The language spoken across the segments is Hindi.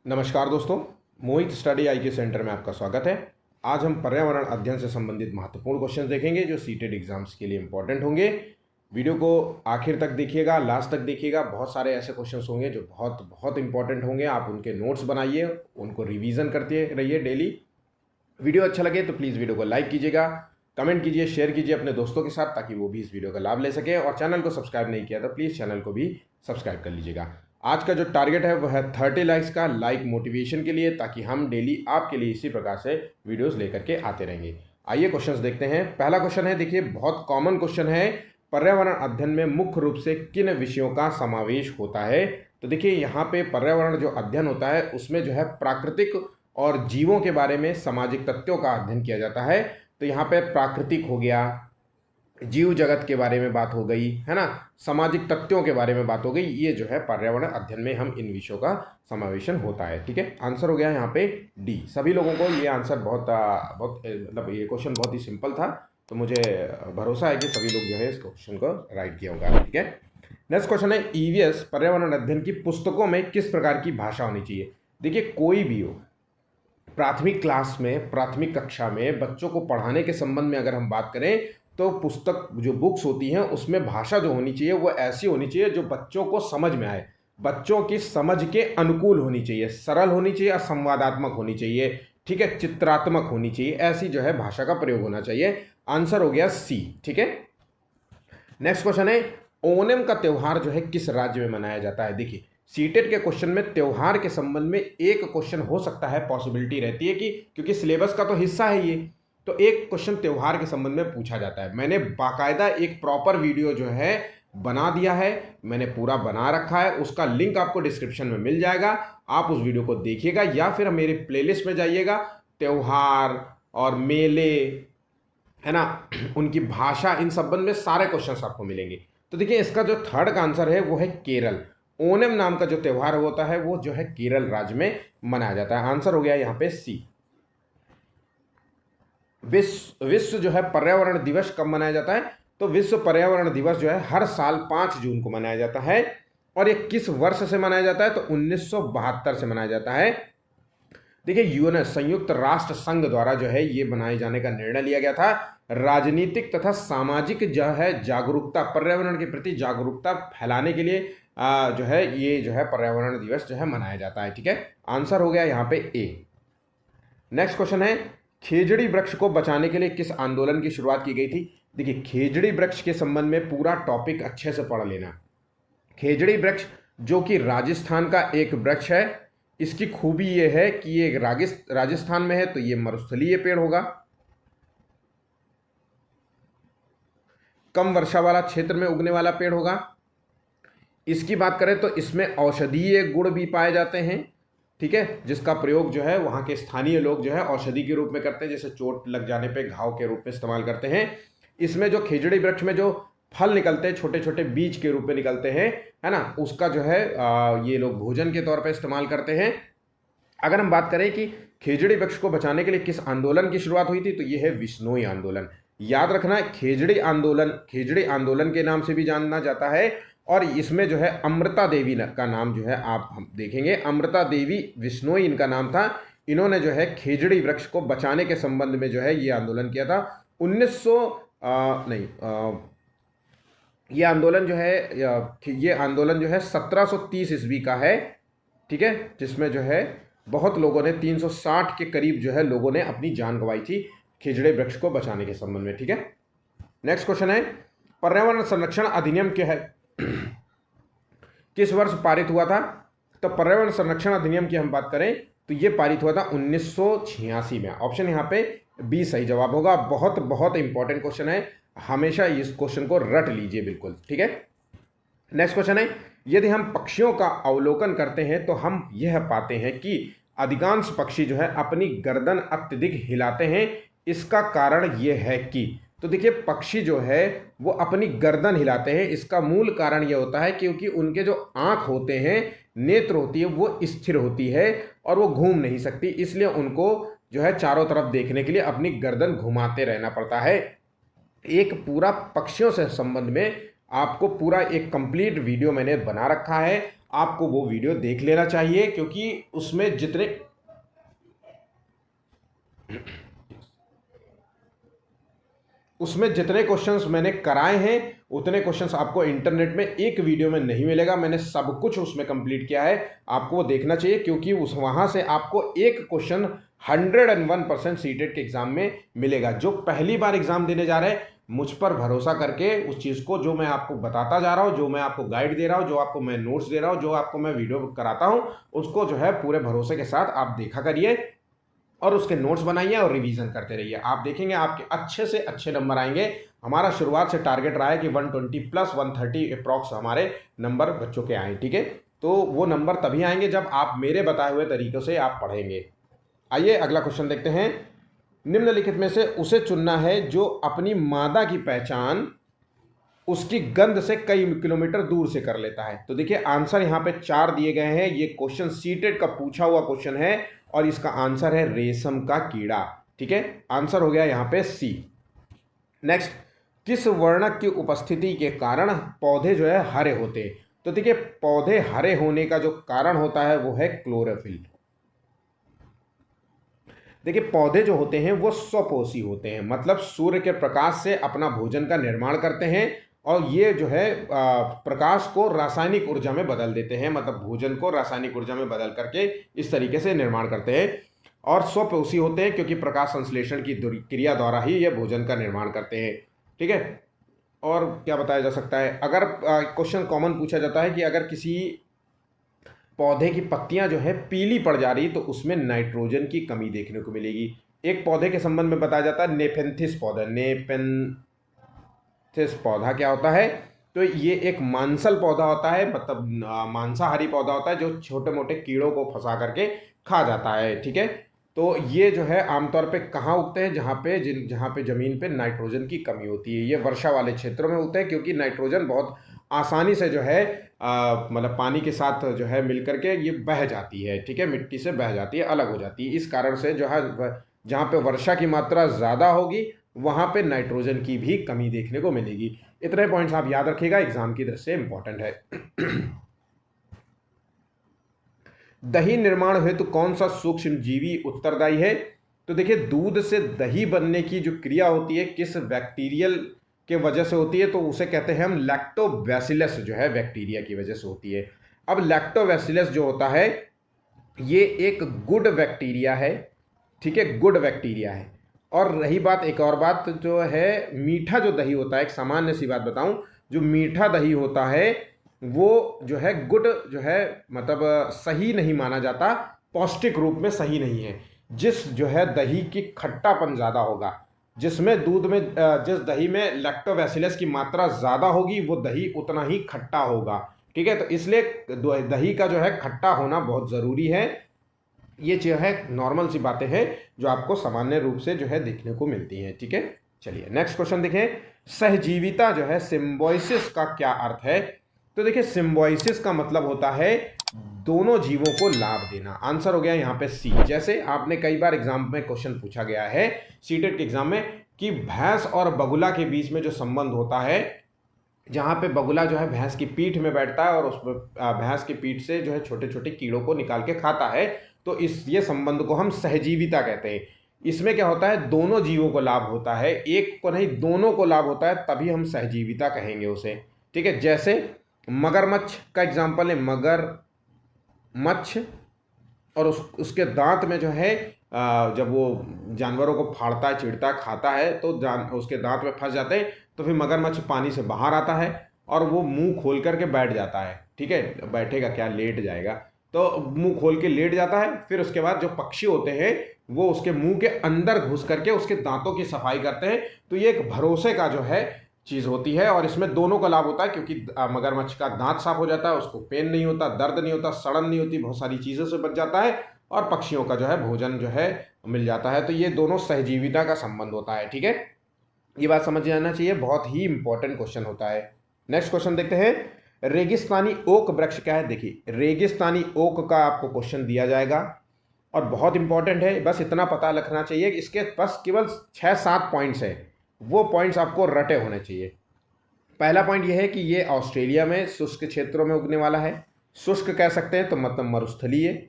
नमस्कार दोस्तों, मोहित स्टडी आई के सेंटर में आपका स्वागत है। आज हम पर्यावरण अध्ययन से संबंधित महत्वपूर्ण क्वेश्चन देखेंगे जो सीटेट एग्जाम्स के लिए इंपॉर्टेंट होंगे। वीडियो को आखिर तक देखिएगा, लास्ट तक देखिएगा। बहुत सारे ऐसे क्वेश्चंस होंगे जो बहुत बहुत इंपॉर्टेंट होंगे। आप उनके नोट्स बनाइए, उनको रिवीजन करते रहिए डेली। वीडियो अच्छा लगे तो प्लीज़ वीडियो को लाइक कीजिएगा, कमेंट कीजिए, शेयर कीजिए अपने दोस्तों के साथ ताकि वो भी इस वीडियो का लाभ ले सके। और चैनल को सब्सक्राइब नहीं किया तो प्लीज़ चैनल को भी सब्सक्राइब कर लीजिएगा। आज का जो टारगेट है वह है 30 लाइक्स का, लाइक मोटिवेशन के लिए, ताकि हम डेली आपके लिए इसी प्रकार से वीडियोस लेकर के आते रहेंगे। आइए क्वेश्चंस देखते हैं। पहला क्वेश्चन है, देखिए बहुत कॉमन क्वेश्चन है, पर्यावरण अध्ययन में मुख्य रूप से किन विषयों का समावेश होता है। तो देखिए यहाँ पे पर्यावरण जो अध्ययन होता है उसमें जो है प्राकृतिक और जीवों के बारे में, सामाजिक तथ्यों का अध्ययन किया जाता है। तो यहाँ पे प्राकृतिक हो गया, जीव जगत के बारे में बात हो गई, है ना, सामाजिक तथ्यों के बारे में बात हो गई। ये जो है पर्यावरण अध्ययन में हम इन विषयों का समावेशन होता है। ठीक है, आंसर हो गया यहाँ पे डी। सभी लोगों को ये आंसर बहुत मतलब ये क्वेश्चन बहुत ही सिंपल था, तो मुझे भरोसा है कि सभी लोग जो है इस क्वेश्चन को राइट किया होगा। ठीक है, नेक्स्ट क्वेश्चन है, ईवीएस पर्यावरण अध्ययन की पुस्तकों में किस प्रकार की भाषा होनी चाहिए। देखिए कोई भी हो, प्राथमिक क्लास में, प्राथमिक कक्षा में बच्चों को पढ़ाने के संबंध में अगर हम बात करें तो पुस्तक जो बुक्स होती हैं उसमें भाषा जो होनी चाहिए वो ऐसी होनी चाहिए जो बच्चों को समझ में आए, बच्चों की समझ के अनुकूल होनी चाहिए, सरल होनी चाहिए और संवादात्मक होनी चाहिए। ठीक है, चित्रात्मक होनी चाहिए, ऐसी जो है भाषा का प्रयोग होना चाहिए। आंसर हो गया सी। ठीक है, नेक्स्ट क्वेश्चन है, ओणम का त्यौहार जो है किस राज्य में मनाया जाता है। देखिए सीटेट के क्वेश्चन में त्यौहार के संबंध में एक क्वेश्चन हो सकता है, पॉसिबिलिटी रहती है कि क्योंकि सिलेबस का तो हिस्सा है ये, तो एक क्वेश्चन त्यौहार के संबंध में पूछा जाता है। मैंने बाकायदा एक प्रॉपर वीडियो जो है बना दिया है, मैंने पूरा बना रखा है, उसका लिंक आपको डिस्क्रिप्शन में मिल जाएगा। आप उस वीडियो को देखिएगा या फिर मेरे प्लेलिस्ट में जाइएगा, त्यौहार और मेले, है ना, उनकी भाषा, इन संबंध में सारे क्वेश्चंस आपको मिलेंगे। तो देखिए इसका जो थर्ड का आंसर है वो है केरल। ओणम नाम का जो त्यौहार होता है वो जो है केरल राज्य में मनाया जाता है। आंसर हो गया यहाँ पे सी। विश्व जो है पर्यावरण दिवस कब मनाया जाता है। तो विश्व पर्यावरण दिवस जो है हर साल 5 जून को मनाया जाता है। और ये किस वर्ष से मनाया जाता है। तो 1972 से मनाया जाता है। देखिए यूएन, संयुक्त राष्ट्र संघ द्वारा जो है ये बनाए जाने का निर्णय लिया गया था। राजनीतिक तथा सामाजिक जो है जागरूकता, पर्यावरण के प्रति जागरूकता फैलाने के लिए जो है ये जो है पर्यावरण दिवस जो है मनाया जाता है। ठीक है, आंसर हो गया यहाँ पे ए। नेक्स्ट क्वेश्चन है, खेजड़ी वृक्ष को बचाने के लिए किस आंदोलन की शुरुआत की गई थी। देखिए खेजड़ी वृक्ष के संबंध में पूरा टॉपिक अच्छे से पढ़ लेना। खेजड़ी वृक्ष जो कि राजस्थान का एक वृक्ष है, इसकी खूबी यह है कि ये राजस्थान में है तो ये मरुस्थलीय पेड़ होगा, कम वर्षा वाला क्षेत्र में उगने वाला पेड़ होगा। इसकी बात करें तो इसमें औषधीय गुण भी पाए जाते हैं। ठीक है, जिसका प्रयोग जो है वहाँ के स्थानीय लोग जो है औषधि के रूप में करते हैं, जैसे चोट लग जाने पे घाव के रूप में इस्तेमाल करते हैं। इसमें जो खेजड़ी वृक्ष में जो फल निकलते हैं, छोटे छोटे बीज के रूप में निकलते हैं, है ना, उसका जो है ये लोग भोजन के तौर पर इस्तेमाल करते हैं। अगर हम बात करें कि खेजड़ी वृक्ष को बचाने के लिए किस आंदोलन की शुरुआत हुई थी, तो ये है विश्नोई आंदोलन। याद रखना है, खेजड़ी आंदोलन के नाम से भी जाना जाता है। और इसमें जो है अमृता देवी का नाम जो है आप हम देखेंगे, अमृता देवी विश्नोई इनका नाम था। इन्होंने जो है खेजड़ी वृक्ष को बचाने के संबंध में जो है ये आंदोलन किया था। 1900 नहीं, ये आंदोलन जो है 1730 ईस्वी का है। ठीक है, जिसमें जो है बहुत लोगों ने 360 के करीब जो है लोगों ने अपनी जान गंवाई थी खेजड़ी वृक्ष को बचाने के संबंध में। ठीक है, नेक्स्ट क्वेश्चन है, पर्यावरण संरक्षण अधिनियम क्या है, किस वर्ष पारित हुआ था। तो पर्यावरण संरक्षण अधिनियम की हम बात करें तो ये पारित हुआ था 1986 में। ऑप्शन यहाँ पे बी सही जवाब होगा। बहुत बहुत इंपॉर्टेंट क्वेश्चन है, हमेशा इस क्वेश्चन को रट लीजिए बिल्कुल। ठीक है, नेक्स्ट क्वेश्चन है, यदि हम पक्षियों का अवलोकन करते हैं तो हम यह पाते हैं कि अधिकांश पक्षी जो है अपनी गर्दन अत्यधिक हिलाते हैं। इसका कारण यह है कि, तो देखिए पक्षी जो है वो अपनी गर्दन हिलाते हैं। इसका मूल कारण यह होता है क्योंकि उनके जो आँख होते हैं, नेत्र होती है, वो स्थिर होती है और वो घूम नहीं सकती, इसलिए उनको जो है चारों तरफ देखने के लिए अपनी गर्दन घुमाते रहना पड़ता है। एक पूरा पक्षियों से संबंध में आपको पूरा एक कंप्लीट वीडियो मैंने बना रखा है, आपको वो वीडियो देख लेना चाहिए, क्योंकि उसमें जितने क्वेश्चंस मैंने कराए हैं उतने क्वेश्चंस आपको इंटरनेट में एक वीडियो में नहीं मिलेगा। मैंने सब कुछ उसमें कंप्लीट किया है, आपको वो देखना चाहिए, क्योंकि उस वहाँ से आपको एक क्वेश्चन 101% सीटेट के एग्जाम में मिलेगा। जो पहली बार एग्जाम देने जा रहे हैं, मुझ पर भरोसा करके उस चीज़ को, जो मैं आपको बताता जा रहा हूँ, जो मैं आपको गाइड दे रहा हूँ, जो आपको मैं नोट्स दे रहा हूँ, जो आपको मैं वीडियो कराता हूँ, उसको जो है पूरे भरोसे के साथ आप देखा करिए और उसके नोट्स बनाइए और रिवीजन करते रहिए। आप देखेंगे आपके अच्छे से अच्छे नंबर आएंगे। हमारा शुरुआत से टारगेट रहा है कि 120 प्लस 130 अप्रॉक्स हमारे नंबर बच्चों के आए, ठीक है। तो वो नंबर तभी आएंगे जब आप मेरे बताए हुए तरीक़ों से आप पढ़ेंगे। आइए अगला क्वेश्चन देखते हैं। निम्नलिखित में से उसे चुनना है जो अपनी मादा की पहचान उसकी गंध से कई किलोमीटर दूर से कर लेता है। तो देखिए आंसर यहाँ पे 4 दिए गए हैं। ये क्वेश्चन सीटेट का पूछा हुआ क्वेश्चन है और इसका आंसर है रेशम का कीड़ा, ठीक है। आंसर हो गया यहाँ पे सी। नेक्स्ट, किस वर्णक की उपस्थिति के कारण पौधे जो है हरे होते हैं? तो देखिए पौधे हरे होने का जो कारण होता है वो है क्लोरोफिल। देखिए पौधे जो होते हैं वो स्वपोषी होते हैं, मतलब सूर्य के प्रकाश से अपना भोजन का निर्माण करते हैं और ये जो है प्रकाश को रासायनिक ऊर्जा में बदल देते हैं, मतलब भोजन को रासायनिक ऊर्जा में बदल करके इस तरीके से निर्माण करते हैं और स्वपोषी होते हैं, क्योंकि प्रकाश संश्लेषण की क्रिया द्वारा ही ये भोजन का निर्माण करते हैं, ठीक है। और क्या बताया जा सकता है, अगर क्वेश्चन कॉमन पूछा जाता है कि अगर किसी पौधे की पत्तियां जो है पीली पड़ जा रही तो उसमें नाइट्रोजन की कमी देखने को मिलेगी। एक पौधे के संबंध में बताया जाता है नेपेंथिस पौधा। नेपेंथिस पौधा क्या होता है? तो ये एक मांसल पौधा होता है, मतलब मांसाहारी पौधा होता है जो छोटे मोटे कीड़ों को फंसा करके खा जाता है, ठीक है। तो ये जो है आमतौर पे कहाँ उगते हैं? जहाँ पे ज़मीन पे नाइट्रोजन की कमी होती है। ये वर्षा वाले क्षेत्रों में होते हैं, क्योंकि नाइट्रोजन बहुत आसानी से जो है मतलब पानी के साथ जो है मिल करके ये बह जाती है, ठीक है, मिट्टी से बह जाती है, अलग हो जाती है। इस कारण से जो है जहाँ पे वर्षा की मात्रा ज़्यादा होगी वहाँ पे नाइट्रोजन की भी कमी देखने को मिलेगी। इतने पॉइंट्स आप याद रखिएगा, एग्जाम की दृष्टि से इंपॉर्टेंट है। दही निर्माण हेतु कौन सा सूक्ष्म जीवी उत्तरदायी है? तो देखिए दूध से दही बनने की जो क्रिया होती है किस बैक्टीरियल के वजह से होती है? तो उसे कहते हैं हम लैक्टोबैसिलस जो है बैक्टीरिया की वजह से होती है। अब लैक्टोबैसिलस जो होता है ये एक गुड बैक्टीरिया है, ठीक है, गुड बैक्टीरिया है। और रही बात, एक और बात जो है, मीठा जो दही होता है, एक सामान्य सी बात बताऊं, जो मीठा दही होता है वो जो है गुड जो है मतलब सही नहीं माना जाता, पौष्टिक रूप में सही नहीं है। जिस जो है दही की खट्टापन ज़्यादा होगा, जिसमें दूध में जिस दही में लैक्टोबैसिलस की मात्रा ज़्यादा होगी वो दही उतना ही खट्टा होगा, ठीक है। तो इसलिए दही का जो है खट्टा होना बहुत ज़रूरी है। ये जो है नॉर्मल सी बातें हैं जो आपको सामान्य रूप से जो है देखने को मिलती हैं, ठीक है। चलिए नेक्स्ट क्वेश्चन देखें। सहजीविता जो है सिम्बायोसिस का क्या अर्थ है? तो देखिए सिम्बायोसिस का मतलब होता है दोनों जीवों को लाभ देना। आंसर हो गया यहाँ पे सी। जैसे आपने कई बार एग्जाम में क्वेश्चन पूछा गया है सीटेट के एग्जाम में कि भैंस और बगुला के बीच में जो संबंध होता है, जहाँ पे बगुला जो है भैंस की पीठ में बैठता है और उस भैंस की पीठ से जो है छोटे छोटे कीड़ों को निकाल के खाता है, तो ये संबंध को हम सहजीविता कहते हैं। इसमें क्या होता है, दोनों जीवों को लाभ होता है, एक को नहीं दोनों को लाभ होता है, तभी हम सहजीविता कहेंगे उसे, ठीक है। जैसे मगरमच्छ का एग्जाम्पल है, मगरमच्छ और उसके दांत में जो है जब वो जानवरों को फाड़ता है, चीरता है, खाता है तो उसके दांत में फंस जाते हैं, तो फिर मगरमच्छ पानी से बाहर आता है और वो मुंह खोल करके बैठ जाता है, ठीक है, बैठेगा क्या, लेट जाएगा, तो मुंह खोल के लेट जाता है। फिर उसके बाद जो पक्षी होते हैं वो उसके मुंह के अंदर घुस करके उसके दांतों की सफाई करते हैं। तो ये एक भरोसे का जो है चीज़ होती है और इसमें दोनों का लाभ होता है, क्योंकि मगरमच्छ का दांत साफ हो जाता है, उसको पेन नहीं होता, दर्द नहीं होता, सड़न नहीं होती, बहुत सारी चीज़ों से बच जाता है और पक्षियों का जो है भोजन जो है मिल जाता है। तो ये दोनों सहजीविता का संबंध होता है, ठीक है। ये बात समझ जाना चाहिए, बहुत ही इंपॉर्टेंट क्वेश्चन होता है। नेक्स्ट क्वेश्चन देखते हैं। रेगिस्तानी ओक वृक्ष क्या है? देखिए रेगिस्तानी ओक का आपको क्वेश्चन दिया जाएगा और बहुत इंपॉर्टेंट है, बस इतना पता रखना चाहिए कि इसके बस केवल 6-7 पॉइंट्स है, वो पॉइंट्स आपको रटे होने चाहिए। पहला पॉइंट यह है कि ये ऑस्ट्रेलिया में शुष्क क्षेत्रों में उगने वाला है। शुष्क कह सकते हैं तो मतलब मरुस्थलीय।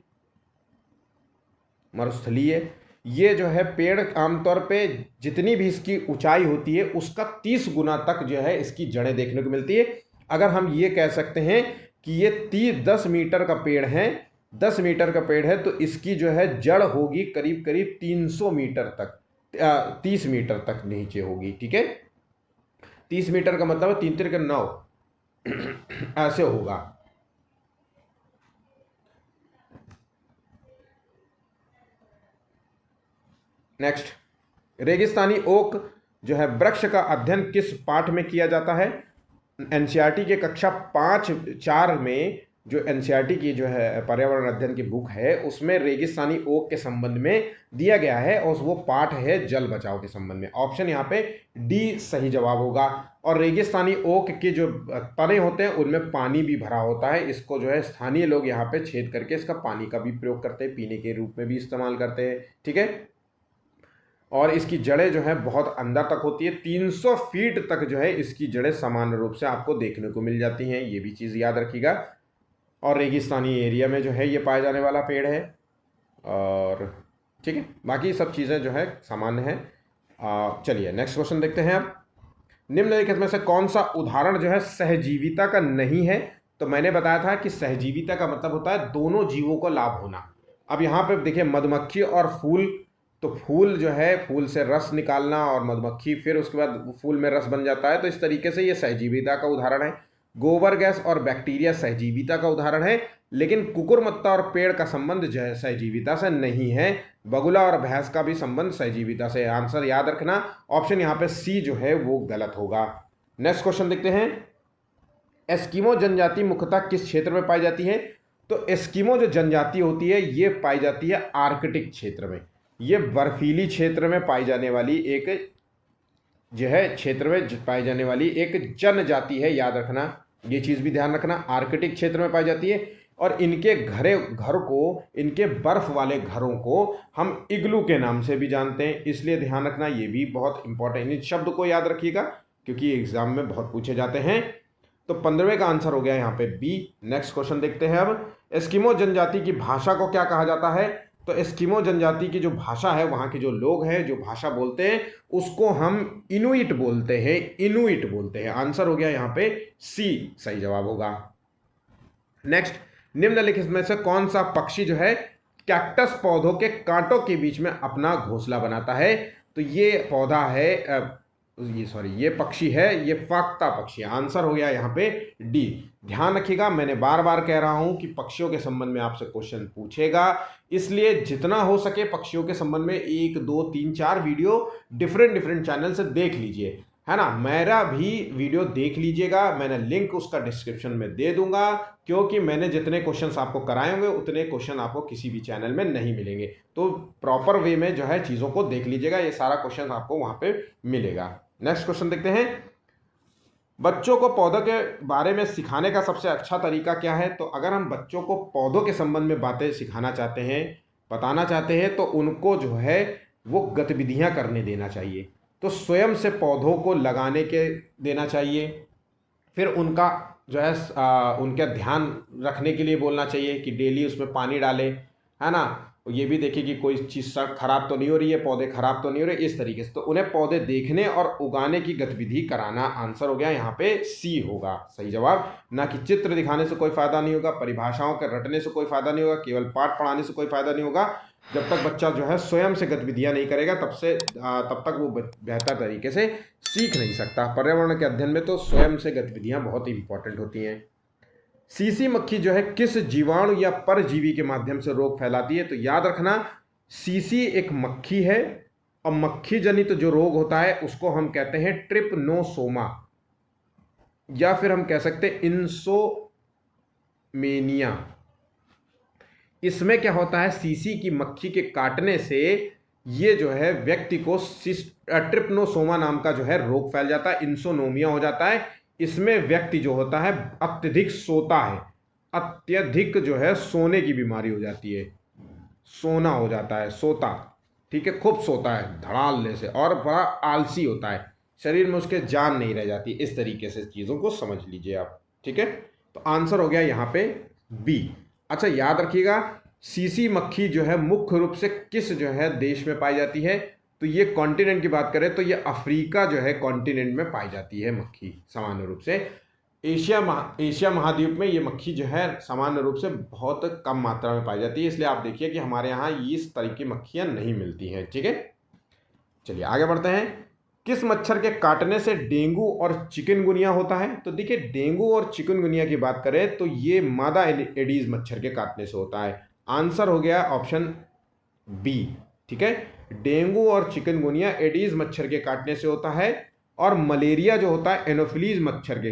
मरुस्थलीय ये जो है पेड़ आमतौर पे जितनी भी इसकी ऊंचाई होती है उसका 30 गुना तक जो है इसकी जड़ें देखने को मिलती है। अगर हम ये कह सकते हैं कि ये 10 मीटर का पेड़ है, 10 मीटर का पेड़ है, तो इसकी जो है जड़ होगी करीब करीब 300 मीटर तक, 30 मीटर तक नीचे होगी। ठीक है, 30 मीटर का मतलब है 3 3 9 ऐसे होगा। नेक्स्ट, रेगिस्तानी ओक जो है वृक्ष का अध्ययन किस पाठ में किया जाता है? एनसीईआरटी के कक्षा 5-4 में जो एनसीईआरटी की जो है पर्यावरण अध्ययन की बुक है उसमें रेगिस्तानी ओक के संबंध में दिया गया है और वो पाठ है जल बचाओ के संबंध में। ऑप्शन यहाँ पे डी सही जवाब होगा। और रेगिस्तानी ओक के जो तने होते हैं उनमें पानी भी भरा होता है। इसको जो है स्थानीय लोग यहाँ पे छेद करके इसका पानी का भी प्रयोग करते हैं, पीने के रूप में भी इस्तेमाल करते हैं। ठीक है, और इसकी जड़ें जो है बहुत अंदर तक होती है, 300 फीट तक जो है इसकी जड़ें सामान्य रूप से आपको देखने को मिल जाती हैं। ये भी चीज़ याद रखिएगा। और रेगिस्तानी एरिया में जो है ये पाया जाने वाला पेड़ है। और ठीक है, बाकी सब चीज़ें जो है सामान्य हैं। चलिए नेक्स्ट क्वेश्चन देखते हैं। अब निम्नलिखित में से कौन सा उदाहरण जो है सहजीविता का नहीं है? तो मैंने बताया था कि सहजीविता का मतलब होता है दोनों जीवों को लाभ होना। अब यहाँ पे देखिए मधुमक्खी और फूल, तो फूल जो है फूल से रस निकालना और मधुमक्खी फिर उसके बाद फूल में रस बन जाता है, तो इस तरीके से ये सहजीविता का उदाहरण है। गोबर गैस और बैक्टीरिया सहजीविता का उदाहरण है, लेकिन कुकुरमुत्ता और पेड़ का संबंध जो है सहजीविता से नहीं है। बगुला और भैंस का भी संबंध सहजीविता से है। आंसर याद रखना, ऑप्शन यहाँ पे सी जो है वो गलत होगा। नेक्स्ट क्वेश्चन देखते हैं। एस्किमो जनजाति मुख्यतः किस क्षेत्र में पाई जाती है? तो एस्किमो जो जनजाति होती है ये पाई जाती है आर्कटिक क्षेत्र में। ये बर्फीली क्षेत्र में पाई जाने वाली एक जो है क्षेत्र में पाई जाने वाली एक जनजाति है। याद रखना, ये चीज़ भी ध्यान रखना, आर्कटिक क्षेत्र में पाई जाती है। और इनके घर को, इनके बर्फ वाले घरों को हम इग्लू के नाम से भी जानते हैं, इसलिए ध्यान रखना, ये भी बहुत इंपॉर्टेंट। इन शब्द को याद रखिएगा क्योंकि एग्जाम में बहुत पूछे जाते हैं। तो 15वें का आंसर हो गया यहाँ पे बी। नेक्स्ट क्वेश्चन देखते हैं। अब एस्किमो जनजाति की भाषा को क्या कहा जाता है? तो एस्किमो जनजाति की जो भाषा है, वहाँ के जो लोग हैं जो भाषा बोलते हैं उसको हम इनुइट बोलते हैं। इनुइट बोलते हैं। आंसर हो गया यहाँ पे सी सही जवाब होगा। नेक्स्ट, निम्नलिखित में से कौन सा पक्षी जो है कैक्टस पौधों के कांटों के बीच में अपना घोंसला बनाता है? तो ये पौधा है ये पक्षी है, ये फाख्ता पक्षी है। आंसर हो गया यहाँ पे डी। ध्यान रखिएगा, मैंने बार बार कह रहा हूं कि पक्षियों के संबंध में आपसे क्वेश्चन पूछेगा, इसलिए जितना हो सके पक्षियों के संबंध में 1 2 3 4 वीडियो डिफरेंट चैनल से देख लीजिए, है ना। मेरा भी वीडियो देख लीजिएगा, मैंने लिंक उसका डिस्क्रिप्शन में दे दूंगा, क्योंकि मैंने जितने क्वेश्चंस आपको कराए होंगे उतने क्वेश्चन आपको किसी भी चैनल में नहीं मिलेंगे। तो प्रॉपर वे में जो है चीज़ों को देख लीजिएगा, ये सारा क्वेश्चन आपको वहाँ पे मिलेगा। नेक्स्ट क्वेश्चन देखते हैं। बच्चों को पौधों के बारे में सिखाने का सबसे अच्छा तरीका क्या है? तो अगर हम बच्चों को पौधों के संबंध में बातें सिखाना चाहते हैं, बताना चाहते हैं, तो उनको जो है वो गतिविधियां करने देना चाहिए। तो स्वयं से पौधों को लगाने के देना चाहिए, फिर उनका जो है उनका ध्यान रखने के लिए बोलना चाहिए कि डेली उसमें पानी डालें, है ना। ये भी देखिए कि कोई चीज़ खराब तो नहीं हो रही है, पौधे खराब तो नहीं हो रहे, इस तरीके से। तो उन्हें पौधे देखने और उगाने की गतिविधि कराना। आंसर हो गया यहाँ पे सी होगा सही जवाब। ना कि चित्र दिखाने से कोई फायदा नहीं होगा, परिभाषाओं के रटने से कोई फायदा नहीं होगा, केवल पाठ पढ़ाने से कोई फायदा नहीं होगा। जब तक बच्चा जो है स्वयं से गतिविधियां नहीं करेगा तब तक वो बेहतर तरीके से सीख नहीं सकता। पर्यावरण के अध्ययन में तो स्वयं से गतिविधियां बहुत इंपॉर्टेंट होती हैं। सीसी मक्खी जो है किस जीवाणु या परजीवी के माध्यम से रोग फैलाती है? तो याद रखना, सीसी एक मक्खी है और मक्खी जनित जो रोग होता है उसको हम कहते हैं ट्रिपनोसोमा, या फिर हम कह सकते हैं इंसोमेनिया। इसमें क्या होता है, सीसी की मक्खी के काटने से ये जो है व्यक्ति को ट्रिपनोसोमा नाम का जो है रोग फैल जाता है, इंसोनोमिया हो जाता है। इसमें व्यक्ति जो होता है अत्यधिक सोता है, अत्यधिक जो है सोने की बीमारी हो जाती है, सोना हो जाता है, सोता, ठीक है, खूब सोता है धड़ालने से, और बड़ा आलसी होता है। शरीर में उसके जान नहीं रह जाती। इस तरीके से चीज़ों को समझ लीजिए आप, ठीक है। तो आंसर हो गया यहाँ पे बी। अच्छा याद रखिएगा, सीसी मक्खी जो है मुख्य रूप से किस जो है देश में पाई जाती है, तो ये कॉन्टिनेंट की बात करें तो ये अफ्रीका जो है कॉन्टिनेंट में पाई जाती है मक्खी सामान्य रूप से। एशिया महाद्वीप में ये मक्खी जो है सामान्य रूप से बहुत कम मात्रा में पाई जाती है, इसलिए आप देखिए कि हमारे यहाँ इस तरह की मक्खियाँ नहीं मिलती हैं, ठीक है। चलिए आगे बढ़ते हैं। किस मच्छर के काटने से डेंगू और चिकनगुनिया होता है, तो देखिए डेंगू और चिकनगुनिया की बात करें तो ये मादा एडीज मच्छर के काटने से होता है। आंसर हो गया ऑप्शन बी, ठीक है। डेंगू और चिकनगुनिया एडीज मच्छर के काटने से होता है, और मलेरिया जो होता है एनोफिलीज मच्छर के,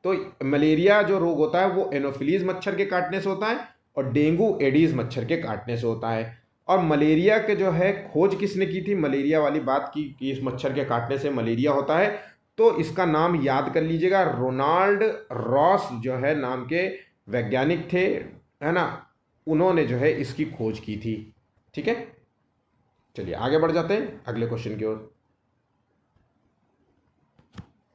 तो मलेरिया जो रोग होता है वो एनोफिलीज मच्छर के काटने से होता है, और डेंगू एडीज मच्छर के काटने से होता है। और मलेरिया के जो है खोज किसने की थी, मलेरिया वाली बात की कि इस मच्छर के काटने से मलेरिया होता है, तो इसका नाम याद कर लीजिएगा, रोनाल्ड रॉस जो है नाम के वैज्ञानिक थे, है ना, उन्होंने जो है इसकी खोज की थी, ठीक है। चलिए आगे बढ़ जाते हैं अगले क्वेश्चन की ओर।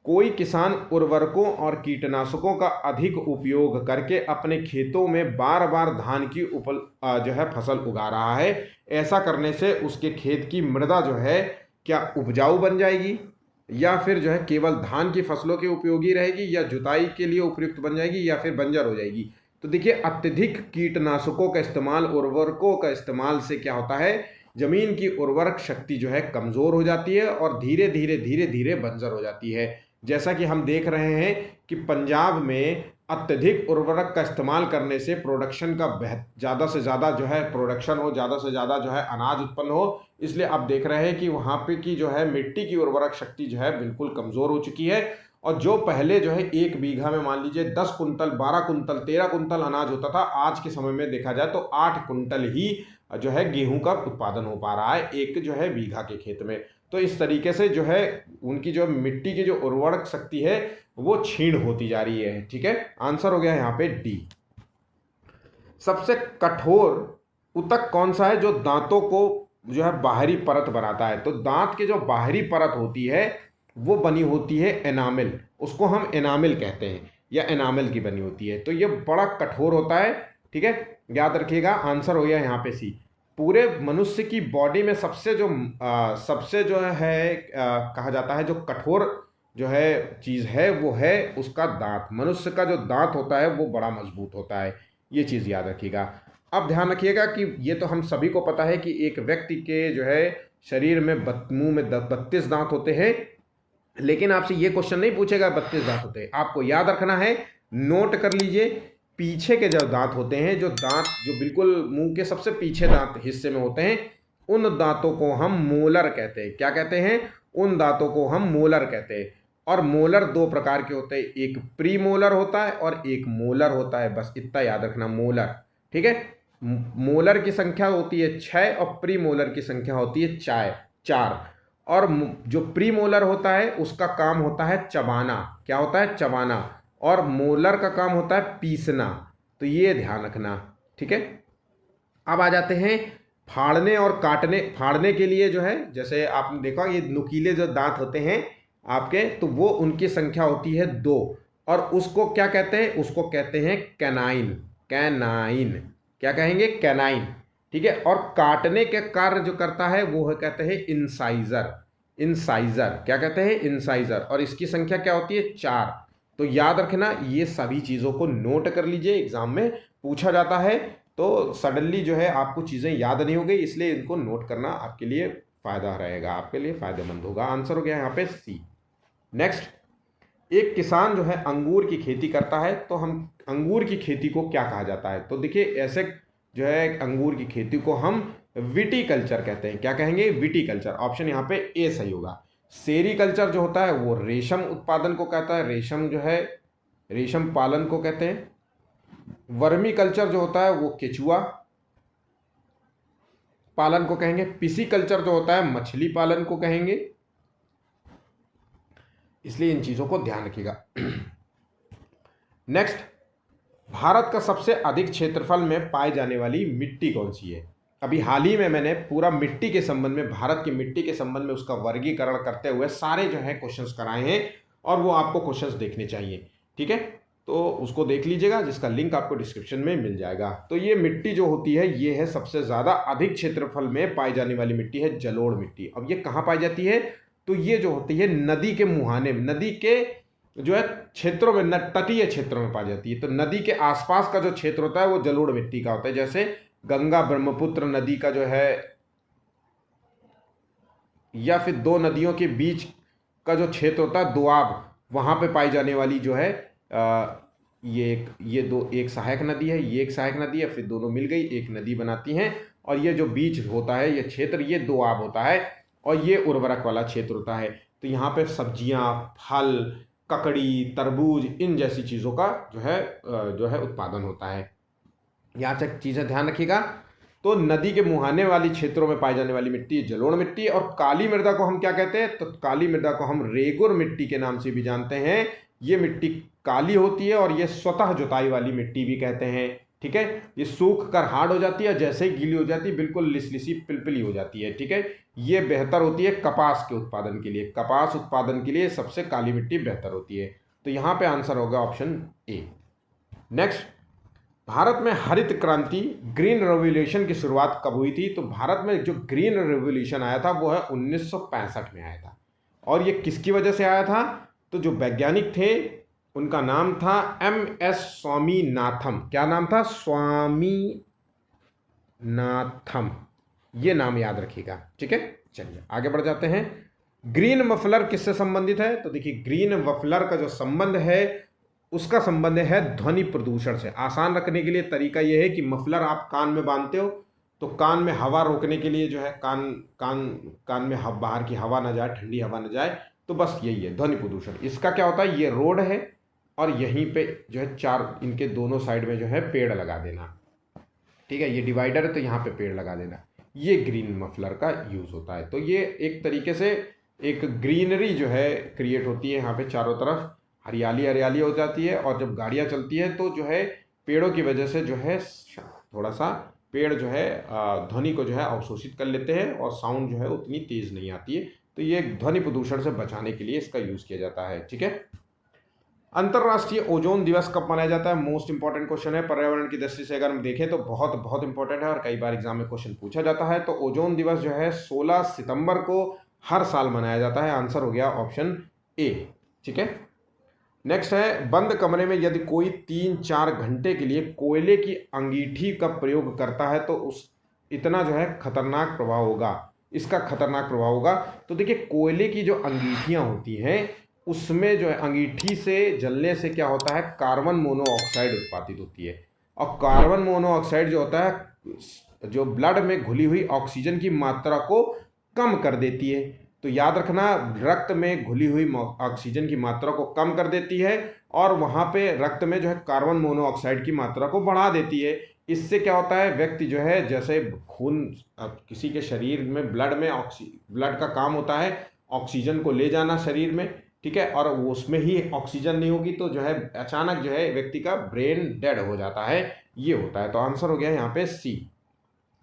कोई किसान उर्वरकों और कीटनाशकों का अधिक उपयोग करके अपने खेतों में बार बार धान की जो है फसल उगा रहा है। ऐसा करने से उसके खेत की मृदा जो है क्या उपजाऊ बन जाएगी, या फिर जो है केवल धान की फसलों के उपयोगी रहेगी, या जुताई के लिए उपयुक्त बन जाएगी, या फिर बंजर हो जाएगी। तो देखिए अत्यधिक कीटनाशकों का इस्तेमाल, उर्वरकों का इस्तेमाल से क्या होता है, जमीन की उर्वरक शक्ति जो है कमज़ोर हो जाती है और धीरे धीरे बंजर हो जाती है। जैसा कि हम देख रहे हैं कि पंजाब में अत्यधिक उर्वरक का इस्तेमाल करने से प्रोडक्शन का ज़्यादा से ज़्यादा जो है प्रोडक्शन हो, ज़्यादा से ज़्यादा जो है अनाज उत्पन्न हो, इसलिए आप देख रहे हैं कि वहाँ पे की जो है मिट्टी की उर्वरक शक्ति जो है बिल्कुल कमज़ोर हो चुकी है। और जो पहले जो है 1 बीघा में मान लीजिए 10 कुंटल, 12 कुंटल, 13 कुंटल अनाज होता था, आज के समय में देखा जाए तो 8 कुंटल ही जो है गेहूं का उत्पादन हो पा रहा है एक जो है बीघा के खेत में। तो इस तरीके से जो है उनकी जो मिट्टी की जो उर्वरक शक्ति है वो क्षीण होती जा रही है, ठीक है। आंसर हो गया यहाँ पे डी। सबसे कठोर ऊतक कौन सा है जो दांतों को जो है बाहरी परत बनाता है, तो दांत की जो बाहरी परत होती है वो बनी होती है एनामिल, उसको हम एनामिल कहते हैं, या एनामिल की बनी होती है। तो ये बड़ा कठोर होता है, ठीक है, याद रखिएगा। आंसर हो गया यहाँ पे सी। पूरे मनुष्य की बॉडी में सबसे जो है कहा जाता है जो कठोर जो है चीज़ है वो है उसका दांत। मनुष्य का जो दांत होता है वो बड़ा मजबूत होता है, ये चीज़ याद रखिएगा। अब ध्यान रखिएगा कि ये तो हम सभी को पता है कि एक व्यक्ति के जो है शरीर में मुंह में 32 दांत होते हैं, लेकिन आपसे ये क्वेश्चन नहीं पूछेगा 32 दांत होते हैं। आपको याद रखना है, नोट कर लीजिए, पीछे के जो दांत होते हैं, जो दांत जो बिल्कुल मुंह के सबसे पीछे दांत हिस्से में होते हैं, उन दांतों को हम मोलर कहते हैं। क्या कहते हैं? उन दांतों को हम मोलर कहते हैं। और मोलर 2 प्रकार के होते हैं, एक प्री मोलर होता है और एक मोलर होता है, बस इतना याद रखना, मोलर, ठीक है। मोलर की संख्या होती है 6 और प्री मोलर की संख्या होती है 4। और जो प्री मोलर होता है उसका काम होता है चबाना। क्या होता है? चबाना। और मोलर का काम होता है पीसना। तो ये ध्यान रखना, ठीक है। अब आ जाते हैं फाड़ने और काटने। फाड़ने के लिए जो है, जैसे आपने देखा ये नुकीले जो दांत होते हैं आपके, तो वो उनकी संख्या होती है 2। और उसको क्या कहते हैं? उसको कहते हैं कैनाइन। कैनाइन, क्या कहेंगे? कैनाइन, ठीक है। और काटने के कार्य जो करता है वो कहते हैं इंसाइजर। इंसाइजर, क्या कहते हैं? इंसाइजर। और इसकी संख्या क्या होती है? 4। तो याद रखना, ये सभी चीज़ों को नोट कर लीजिए, एग्जाम में पूछा जाता है तो सडनली जो है आपको चीज़ें याद नहीं हो गई, इसलिए इनको नोट करना आपके लिए फ़ायदा रहेगा, आपके लिए फ़ायदेमंद होगा। आंसर हो गया यहाँ पे सी। नेक्स्ट, एक किसान जो है अंगूर की खेती करता है, तो हम अंगूर की खेती को क्या कहा जाता है? तो देखिए ऐसे जो है अंगूर की खेती को हम विटीकल्चर कहते हैं। क्या कहेंगे? विटीकल्चर। ऑप्शन यहाँ पे ए सही होगा। सेरीकल्चर जो होता है वो रेशम उत्पादन को कहता है, रेशम जो है रेशम पालन को कहते हैं। वर्मी कल्चर जो होता है वो केचुआ पालन को कहेंगे। पिसीकल्चर जो होता है मछली पालन को कहेंगे। इसलिए इन चीज़ों को ध्यान रखिएगा। नेक्स्ट, भारत का सबसे अधिक क्षेत्रफल में पाई जाने वाली मिट्टी कौन सी है? अभी हाल ही में मैंने पूरा मिट्टी के संबंध में, भारत की मिट्टी के संबंध में उसका वर्गीकरण करते हुए सारे जो है क्वेश्चंस कराए हैं, और वो आपको क्वेश्चंस देखने चाहिए, ठीक है। तो उसको देख लीजिएगा, जिसका लिंक आपको डिस्क्रिप्शन में मिल जाएगा। तो ये मिट्टी जो होती है, ये है सबसे ज़्यादा अधिक क्षेत्रफल में पाई जाने वाली मिट्टी है जलोढ़ मिट्टी। अब ये कहाँ पाई जाती है? तो ये जो होती है नदी के मुहाने, नदी के जो है क्षेत्रों में, तटीय क्षेत्रों में पाई जाती है। तो नदी के आसपास का जो क्षेत्र होता है वो जलोढ़ मिट्टी का होता है। जैसे गंगा ब्रह्मपुत्र नदी का जो है, या फिर दो नदियों के बीच का जो क्षेत्र होता है दोआब, वहाँ पे पाई जाने वाली जो है ये एक सहायक नदी है, ये एक सहायक नदी है, फिर दोनों मिल गई एक नदी बनाती हैं। और ये जो बीच होता है ये क्षेत्र, ये दोआब होता है, और ये उर्वरक वाला क्षेत्र होता है। तो यहाँ पे सब्जियाँ, फल, ककड़ी, तरबूज, इन जैसी चीज़ों का जो है उत्पादन होता है। यहाँ तक चीज़ें ध्यान रखिएगा। तो नदी के मुहाने वाली क्षेत्रों में पाई जाने वाली मिट्टी जलोढ़ मिट्टी। और काली मृदा को हम क्या कहते हैं? तो काली मृदा को हम रेगुर मिट्टी के नाम से भी जानते हैं। ये मिट्टी काली होती है और ये स्वतः जुताई वाली मिट्टी भी कहते हैं, ठीक है। ये सूख कर हार्ड हो जाती है, जैसे ही गीली हो जाती है बिल्कुल लिसलिसी पिलपिली हो जाती है, ठीक है। ये बेहतर होती है कपास के उत्पादन के लिए, कपास उत्पादन के लिए सबसे काली मिट्टी बेहतर होती है। तो यहाँ पे आंसर होगा ऑप्शन ए। नेक्स्ट, भारत में हरित क्रांति, ग्रीन रेवोल्यूशन की शुरुआत कब हुई थी? तो भारत में जो ग्रीन रेवोल्यूशन आया था वो है 1965 में आया था। और ये किसकी वजह से आया था? तो जो वैज्ञानिक थे उनका नाम था MS स्वामीनाथन। क्या नाम था? स्वामीनाथन, ये नाम याद रखिएगा, ठीक है। चलिए आगे बढ़ जाते हैं। ग्रीन मफलर किससे संबंधित है? तो देखिए, ग्रीन मफलर का जो संबंध है उसका संबंध है ध्वनि प्रदूषण से। आसान रखने के लिए तरीका यह है कि मफलर आप कान में बांधते हो, तो कान में हवा रोकने के लिए जो है कान में बाहर की हवा ना जाए, ठंडी हवा ना जाए, तो बस यही है ध्वनि प्रदूषण। इसका क्या होता है? ये रोड है और यहीं पे जो है चार, इनके दोनों साइड में जो है पेड़ लगा देना, ठीक है। ये डिवाइडर है तो यहाँ पे पेड़ लगा देना, ये ग्रीन मफलर का यूज़ होता है। तो ये एक तरीके से एक ग्रीनरी जो है क्रिएट होती है, यहाँ पे चारों तरफ हरियाली हरियाली हो जाती है। और जब गाड़ियाँ चलती है तो जो है पेड़ों की वजह से जो है थोड़ा सा पेड़ जो है ध्वनि को जो है अवशोषित कर लेते हैं और साउंड जो है उतनी तेज़ नहीं आती है। तो ये ध्वनि प्रदूषण से बचाने के लिए इसका यूज़ किया जाता है, ठीक है। अंतर्राष्ट्रीय ओजोन दिवस कब मनाया जाता है? मोस्ट इंपॉर्टेंट क्वेश्चन है। पर्यावरण की दृष्टि से अगर हम देखें तो बहुत बहुत इंपॉर्टेंट है और कई बार एग्जाम में क्वेश्चन पूछा जाता है। तो ओजोन दिवस जो है 16 सितंबर को हर साल मनाया जाता है। आंसर हो गया ऑप्शन ए, ठीक है। नेक्स्ट है, बंद कमरे में यदि कोई 3-4 घंटे के लिए कोयले की अंगीठी का प्रयोग करता है तो उस इतना जो है खतरनाक प्रभाव होगा, इसका खतरनाक प्रभाव होगा। तो देखिए, कोयले की जो अंगीठियाँ होती हैं उसमें जो है अंगीठी से जलने से क्या होता है? कार्बन मोनोऑक्साइड उत्पादित होती है। और कार्बन मोनोऑक्साइड जो होता है जो ब्लड में घुली हुई ऑक्सीजन की मात्रा को कम कर देती है। तो याद रखना, रक्त में घुली हुई ऑक्सीजन की मात्रा को कम कर देती है और वहाँ पे रक्त में जो है कार्बन मोनोऑक्साइड की मात्रा को बढ़ा देती है। इससे क्या होता है? व्यक्ति जो है, जैसे खून किसी के शरीर में ब्लड का काम होता है ऑक्सीजन को ले जाना शरीर में, ठीक है। और उसमें ही ऑक्सीजन नहीं होगी तो जो है अचानक जो है व्यक्ति का ब्रेन डेड हो जाता है, ये होता है। तो आंसर हो गया यहाँ पे सी,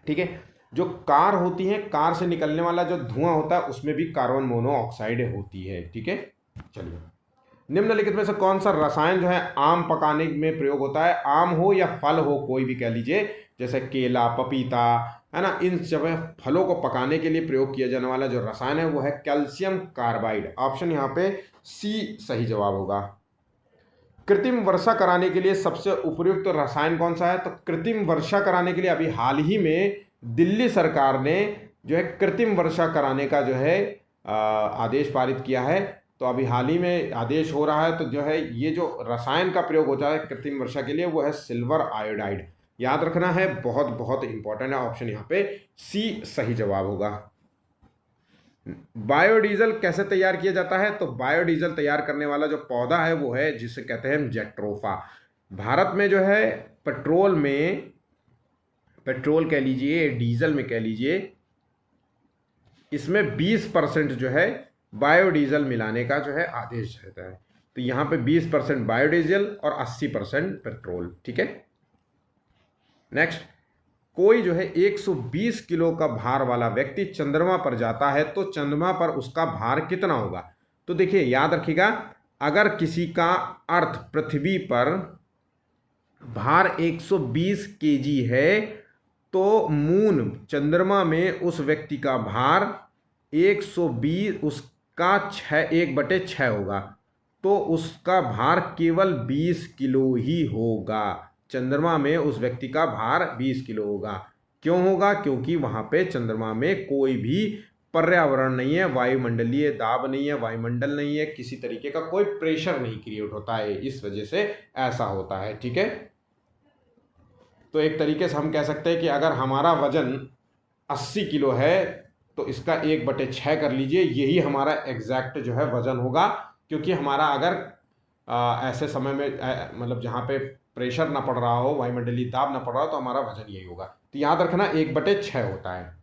ठीक है। जो कार होती है, कार से निकलने वाला जो धुआं होता है उसमें भी कार्बन मोनोऑक्साइड होती है, ठीक है। चलिए, निम्नलिखित में से कौन सा रसायन जो है आम पकाने में प्रयोग होता है? आम हो या फल हो, कोई भी कह लीजिए, जैसे केला, पपीता, है ना, इन सब फलों को पकाने के लिए प्रयोग किया जाने वाला जो रसायन है वो है कैल्शियम कार्बाइड। ऑप्शन यहाँ पे सी सही जवाब होगा। कृत्रिम वर्षा कराने के लिए सबसे उपयुक्त रसायन कौन सा है? तो कृत्रिम वर्षा कराने के लिए अभी हाल ही में दिल्ली सरकार ने जो है कृत्रिम वर्षा कराने का जो है आदेश पारित किया है। तो अभी हाल ही में आदेश हो रहा है। तो जो है ये जो रसायन का प्रयोग होता है कृत्रिम वर्षा के लिए वो है सिल्वर आयोडाइड। याद रखना है, बहुत बहुत इंपॉर्टेंट है। ऑप्शन यहाँ पे सी सही जवाब होगा। बायोडीजल कैसे तैयार किया जाता है? तो बायोडीजल तैयार करने वाला जो पौधा है वो है जिसे कहते हैं जेट्रोफा। भारत में जो है पेट्रोल कह लीजिए, डीजल में कह लीजिए, इसमें 20% जो है बायोडीजल मिलाने का जो है आदेश रहता है। तो यहाँ पे 20% बायोडीजल और 80% पेट्रोल, ठीक है। नेक्स्ट, कोई जो है 120 किलो का भार वाला व्यक्ति चंद्रमा पर जाता है तो चंद्रमा पर उसका भार कितना होगा। तो देखिए याद रखिएगा, अगर किसी का अर्थ पृथ्वी पर भार 120 केजी है तो मून चंद्रमा में उस व्यक्ति का भार 120 उसका 1/6 होगा, तो उसका भार केवल 20 किलो ही होगा। चंद्रमा में उस व्यक्ति का भार 20 किलो होगा। क्यों होगा? क्योंकि वहाँ पे चंद्रमा में कोई भी पर्यावरण नहीं है, वायुमंडलीय दाब नहीं है, वायुमंडल नहीं है, किसी तरीके का कोई प्रेशर नहीं क्रिएट होता है, इस वजह से ऐसा होता है। ठीक है, तो एक तरीके से हम कह सकते हैं कि अगर हमारा वजन 80 किलो है तो इसका 1/6 कर लीजिए, यही हमारा एग्जैक्ट जो है वजन होगा। क्योंकि हमारा अगर ऐसे समय में मतलब जहाँ पे प्रेशर ना पड़ रहा हो, वायुमंडलीय दाब ना पड़ रहा हो, तो हमारा वजन यही होगा। तो याद रखना 1/6 होता है।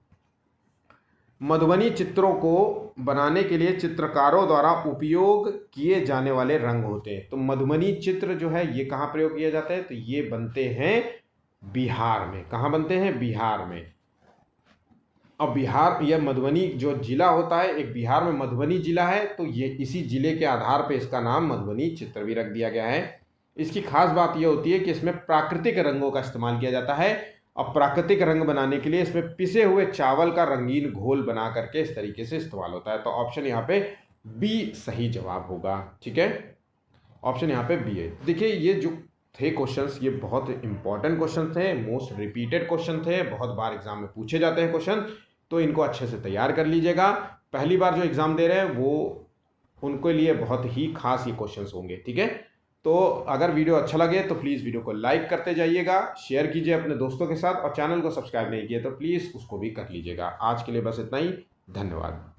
मधुबनी चित्रों को बनाने के लिए चित्रकारों द्वारा उपयोग किए जाने वाले रंग होते हैं। तो मधुबनी चित्र जो है ये कहाँ प्रयोग किया जाता है? तो ये बनते हैं बिहार में। कहाँ बनते हैं? बिहार में। अब बिहार, यह मधुबनी जो जिला होता है, एक बिहार में मधुबनी जिला है, तो ये इसी जिले के आधार पे इसका नाम मधुबनी चित्र भी रख दिया गया है। इसकी खास बात यह होती है कि इसमें प्राकृतिक रंगों का इस्तेमाल किया जाता है। अब प्राकृतिक रंग बनाने के लिए इसमें पिसे हुए चावल का रंगीन घोल बना करके इस तरीके से इस्तेमाल होता है। तो ऑप्शन यहाँ पे बी सही जवाब होगा। ठीक है, ऑप्शन यहाँ पे बी है। देखिए ये जो थे क्वेश्चंस, ये बहुत इंपॉर्टेंट क्वेश्चन थे, मोस्ट रिपीटेड क्वेश्चन थे, बहुत बार एग्जाम में पूछे जाते हैं क्वेश्चन, तो इनको अच्छे से तैयार कर लीजिएगा। पहली बार जो एग्जाम दे रहे हैं वो उनके लिए बहुत ही खास ये क्वेश्चंस होंगे। ठीक है, तो अगर वीडियो अच्छा लगे तो प्लीज़ वीडियो को लाइक करते जाइएगा, शेयर कीजिए अपने दोस्तों के साथ, और चैनल को सब्सक्राइब नहीं किया तो प्लीज़ उसको भी कर लीजिएगा। आज के लिए बस इतना ही, धन्यवाद।